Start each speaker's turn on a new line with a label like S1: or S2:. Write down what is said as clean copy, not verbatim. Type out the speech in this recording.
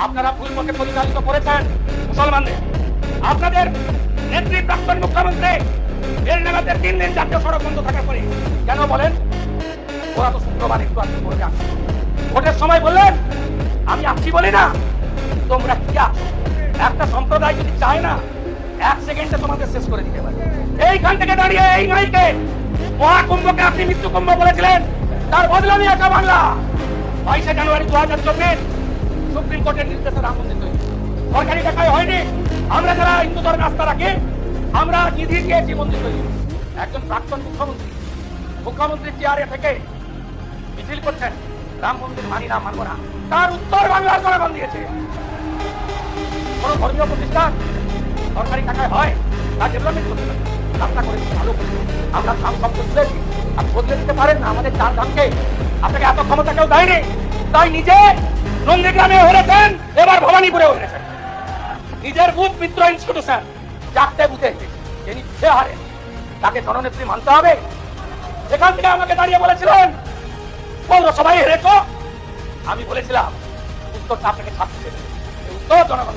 S1: আপনারা ভুল পথে পরিচালিত করেছেন মুসলমানদের। আপনাদের নেত্রী প্রাক্তন মুখ্যমন্ত্রী বেলনাগাদের 3 দিন জাতীয় সড়ক বন্ধ থাকার পরে কেন বলেন ওরা তো শুক্রবার একটু আগে করে যান, ভোটের সময় বললেন আমি আসছি বলি না, তোমরা কি আছো? একটা সম্প্রদায় যদি চায় না 1 সেকেন্ডে তোমাদের শেষ করে দিতে পারে। এইখান থেকে দাঁড়িয়ে এই নাইকে মহাকুম্ভকে আপনি মৃত্যু কুম্ভ বলেছিলেন, তার বদলা নিয়েছে বাংলা। 22শে জানুয়ারি 2024 সুপ্রিম কোর্টের নির্দেশে রাম মন্দির তৈরি সরকারি টাকায় হয়নি। আমরা যারা হিন্দু ধর্মে আস্থা রাখি আমরা নিধি দিয়েছি মন্দির তৈরি। একজন প্রাক্তন মুখ্যমন্ত্রীর চেয়ারে থেকে মিছিল করছেন রাম মন্দির মানি না, মানব না। তার উত্তর বাংলার জনগণ দিয়েছে। কোন ধর্মীয় প্রতিষ্ঠান সরকারি টাকায় হয় তার ডেভেলপমেন্ট করতে পারে, রাস্তা করেছি, ভালো করেছি, আমরা ধাম শব্দ তুলেছি। আপনি বদলে দিতে পারেন না আমাদের 4 ধামকে, আপনাকে এত ক্ষমতা কেউ দেয়নি। তাই নিজে নন্দীগ্রামে হয়েছেন, এবার ভবানীপুরে হয়েছেন। নিজের বুথ মিত্র ইনস্টিটিউশন 4টে বুথে যিনি বুঝে হারেন তাকে জননেত্রী মানতে হবে। এখান থেকে আমাকে দাঁড়িয়ে বলেছিলেন পৌরসভায় হেরেছ, আমি বলেছিলাম উত্তরটা আপনাকে ছাড়তে, উত্তর জনগণ